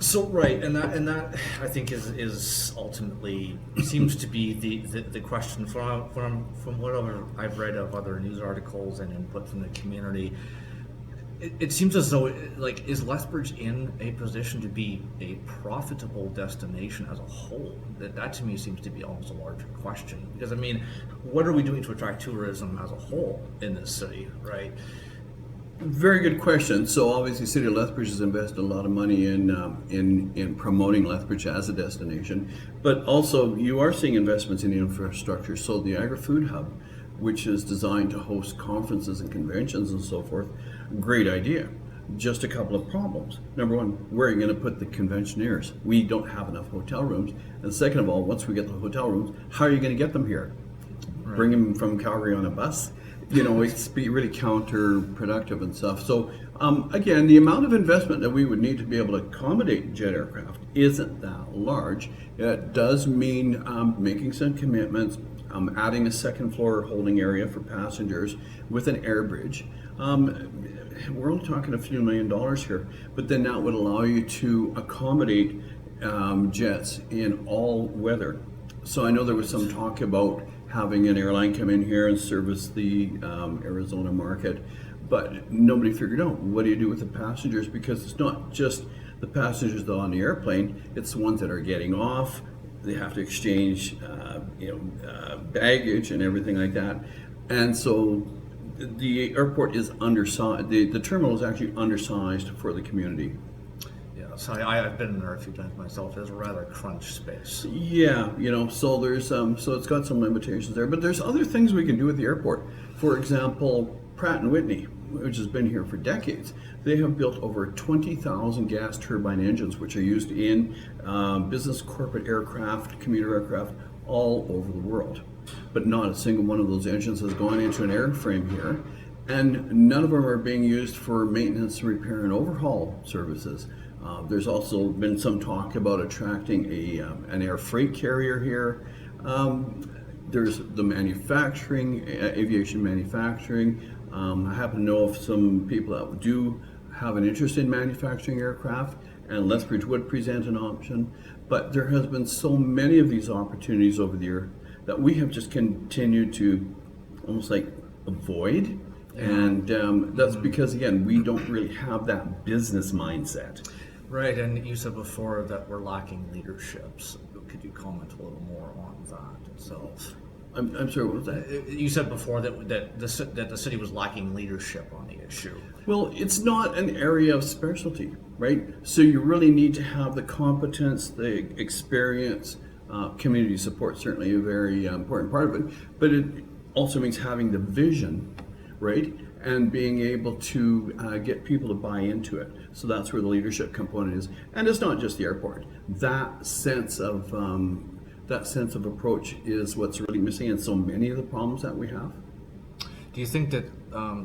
So right, and that I think is ultimately seems to be the question from whatever I've read of other news articles and input from the community. It seems as though like is Lethbridge in a position to be a profitable destination as a whole? That to me seems to be almost a larger question, because I mean, what are we doing to attract tourism as a whole in this city, right? Very good question. So obviously, City of Lethbridge has invested a lot of money in promoting Lethbridge as a destination, but also you are seeing investments in infrastructure. So the Agri-Food Hub, which is designed to host conferences and conventions and so forth, great idea. Just a couple of problems. Number one, where are you going to put the conventioneers? We don't have enough hotel rooms. And second of all, once we get the hotel rooms, how are you going to get them here? Right. Bring them from Calgary on a bus? It's be really counterproductive and stuff. So again, the amount of investment that we would need to be able to accommodate jet aircraft isn't that large. It does mean making some commitments, adding a second floor holding area for passengers with an air bridge. We're only talking a few $1 million here, but then that would allow you to accommodate jets in all weather. So I know there was some talk about having an airline come in here and service the Arizona market, but nobody figured out what do you do with the passengers, because it's not just the passengers that are on the airplane, it's the ones that are getting off. They have to exchange baggage and everything like that. And so the airport is undersized, the terminal is actually undersized for the community. So I've been there a few times myself. It's a rather crunch space. Yeah, so there's so it's got some limitations there, but there's other things we can do at the airport. For example, Pratt & Whitney, which has been here for decades, they have built over 20,000 gas turbine engines, which are used in business corporate aircraft, commuter aircraft all over the world. But not a single one of those engines has gone into an airframe here, and none of them are being used for maintenance, repair, and overhaul services. There's also been some talk about attracting an air freight carrier here. There's the manufacturing, aviation manufacturing. I happen to know of some people that do have an interest in manufacturing aircraft, and Lethbridge would present an option. But there has been so many of these opportunities over the year that we have just continued to almost like avoid. And that's because, again, we don't really have that business mindset. Right, and you said before that we're lacking leaderships. Could you comment a little more on that itself? I'm sorry, what was that? You said before that the city was lacking leadership on the issue. Well, it's not an area of specialty, right? So you really need to have the competence, the experience, community support, certainly a very important part of it, but it also means having the vision, right? And being able to get people to buy into it. So that's where the leadership component is. And it's not just the airport. That sense of approach is what's really missing in so many of the problems that we have. Do you think that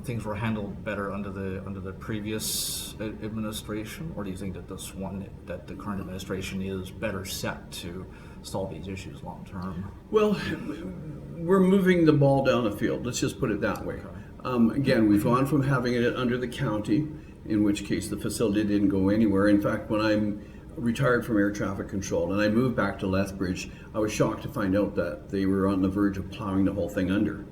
things were handled better under the previous administration, or do you think that that the current administration is better set to solve these issues long term? Well, we're moving the ball down the field. Let's just put it that way. Okay. Again, we've gone from having it under the county, in which case the facility didn't go anywhere. In fact, when I'm retired from air traffic control and I moved back to Lethbridge, I was shocked to find out that they were on the verge of plowing the whole thing under.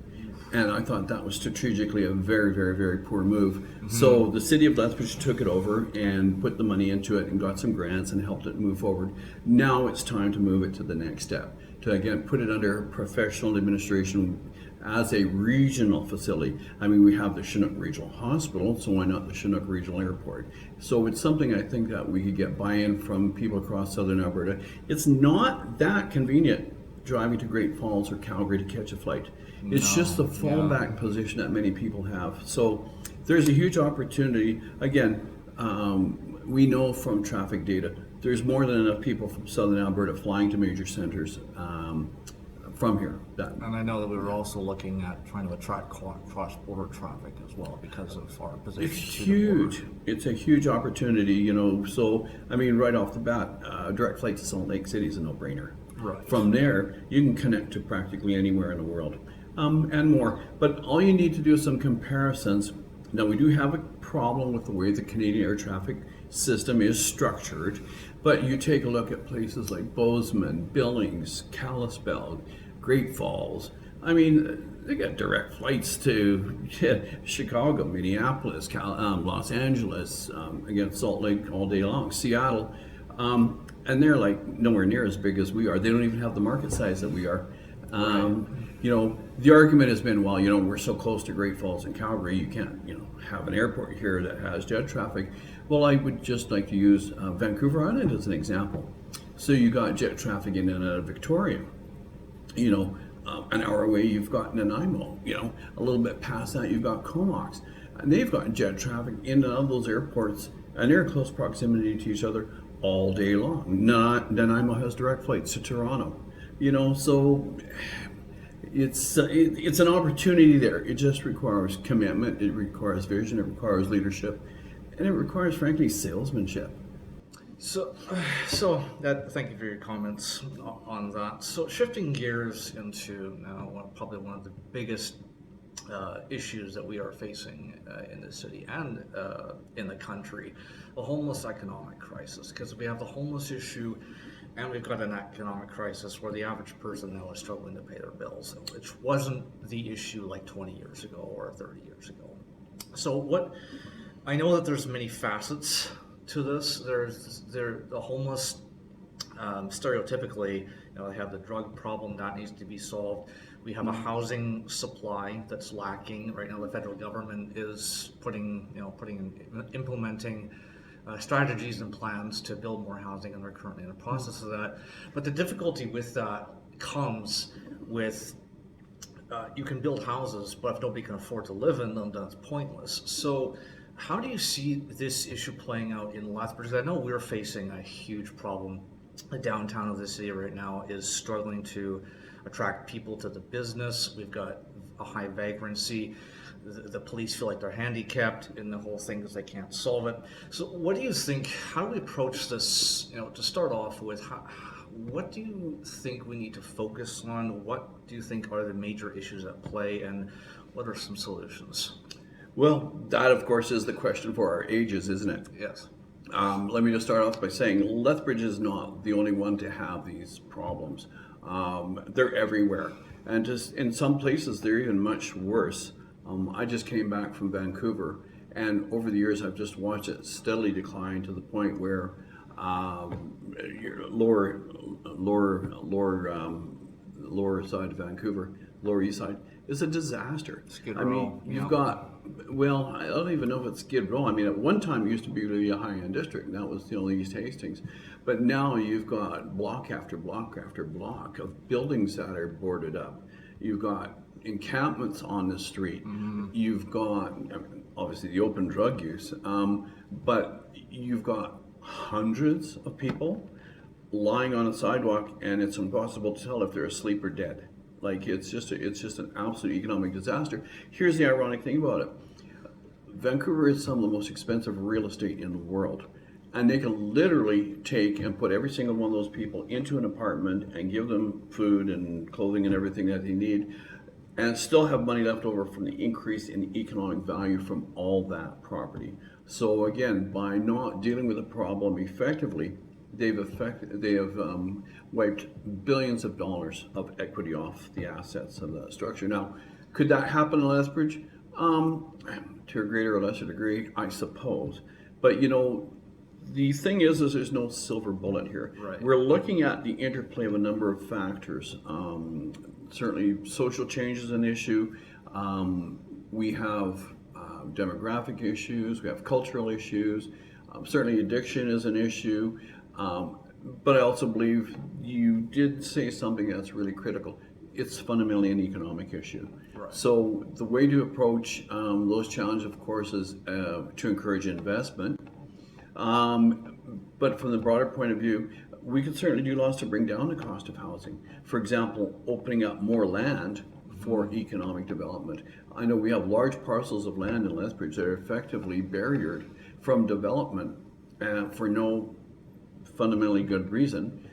And I thought that was strategically a very, very, very poor move. Mm-hmm. So the city of Lethbridge took it over and put the money into it and got some grants and helped it move forward. Now it's time to move it to the next step, to again put it under professional administration as a regional facility. I mean, we have the Chinook Regional Hospital, so why not the Chinook Regional Airport? So it's something I think that we could get buy-in from people across southern Alberta. It's not that convenient driving to Great Falls or Calgary to catch a flight. It's just the fallback position that many people have. So there's a huge opportunity. Again, we know from traffic data, there's more than enough people from southern Alberta flying to major centers from here. And I know that we were also looking at trying to attract cross-border traffic as well because of our position. It's huge. It's a huge opportunity, So, I mean, right off the bat, a direct flight to Salt Lake City is a no-brainer. Right. From there, you can connect to practically anywhere in the world, and more. But all you need to do is some comparisons. Now, we do have a problem with the way the Canadian air traffic system is structured. But you take a look at places like Bozeman, Billings, Kalispell, Great Falls. I mean, they got direct flights to Chicago, Minneapolis, Los Angeles, again, Salt Lake all day long, Seattle. And they're like nowhere near as big as we are. They don't even have the market size that we are. You know, the argument has been, well, you know, we're so close to Great Falls and Calgary, you can't, you know, have an airport here that has jet traffic. Well, I would just like to use Vancouver Island as an example. So you got jet traffic in and out of Victoria. You know, an hour away you've got Nanaimo. You know, a little bit past that you've got Comox. And they've got jet traffic in and out of those airports, and they're in close proximity to each other all day long. Nanaimo has direct flights to Toronto. You know, so it's an opportunity there. It just requires commitment, it requires vision, it requires leadership, and it requires, frankly, salesmanship. So thank you for your comments on that. So shifting gears into now probably one of the biggest issues that we are facing in the city and in the country, the homeless economic crisis, because we have the homeless issue and we've got an economic crisis where the average person now is struggling to pay their bills, which wasn't the issue like 20 years ago or 30 years ago. So I know that there's many facets to this. There's the homeless, stereotypically, you know, they have the drug problem that needs to be solved. We have a housing supply that's lacking right now. The federal government is implementing strategies and plans to build more housing, and they're currently in the process of that. But the difficulty with that comes with you can build houses, but if nobody can afford to live in them, then it's pointless. So how do you see this issue playing out in Lethbridge? I know we're facing a huge problem. The downtown of the city right now is struggling to attract people to the business. We've got a high vagrancy. The police feel like they're handicapped in the whole thing because they can't solve it. So what do you think, how do we approach this, you know, to start off with, what do you think we need to focus on? What do you think are the major issues at play, and what are some solutions? Well, that of course is the question for our ages, isn't it? Yes. Let me just start off by saying Lethbridge is not the only one to have these problems. They're everywhere, and just in some places they're even much worse. I just came back from Vancouver, and over the years I've just watched it steadily decline to the point where lower side of Vancouver, Lower East Side, is a disaster. Skid I Row, mean, you've got, well, I don't even know if it's Skid Row. I mean, at one time it used to be really a high-end district, and that was, you know, East Hastings. But now you've got block after block after block of buildings that are boarded up. You've got encampments on the street. You've got, obviously, the open drug use, but you've got hundreds of people lying on a sidewalk, and it's impossible to tell if they're asleep or dead. Like, it's just an absolute economic disaster. Here's the ironic thing about it. Vancouver is some of the most expensive real estate in the world. And they can literally take and put every single one of those people into an apartment and give them food and clothing and everything that they need, and still have money left over from the increase in economic value from all that property. So again, by not dealing with the problem effectively, they have wiped billions of dollars of equity off the assets of that structure. Now, could that happen in Lethbridge? To a greater or lesser degree, I suppose. But you know, the thing is there's no silver bullet here. Right. We're looking at the interplay of a number of factors. Certainly, social change is an issue. We have demographic issues. We have cultural issues. Certainly, addiction is an issue. But I also believe you did say something that's really critical. It's fundamentally an economic issue. Right. So the way to approach those challenges, of course, is to encourage investment. But from the broader point of view, we can certainly do lots to bring down the cost of housing. For example, opening up more land for economic development. I know we have large parcels of land in Lethbridge that are effectively barriered from development for no fundamentally good reason.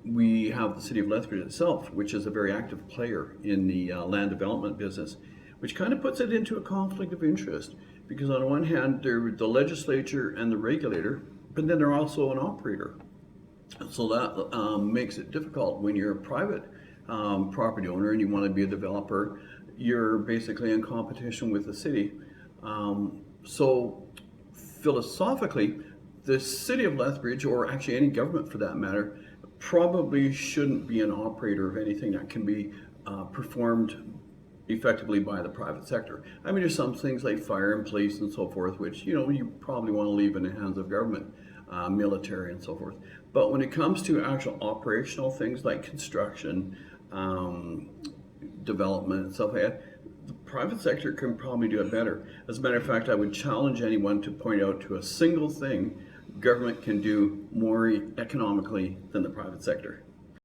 We have the city of Lethbridge itself, which is a very active player in the land development business, which kind of puts it into a conflict of interest. because on the one hand, they're the legislature and the regulator, but then they're also an operator. So that makes it difficult when you're a private property owner and you want to be a developer. You're basically in competition with the city. So philosophically, the city of Lethbridge, or actually any government for that matter, probably shouldn't be an operator of anything that can be performed effectively by the private sector. I mean, there's some things like fire and police and so forth, which you probably want to leave in the hands of government, military and so forth. But when it comes to actual operational things like construction, development and stuff like that, the private sector can probably do it better. As a matter of fact, I would challenge anyone to point out to a single thing government can do more economically than the private sector.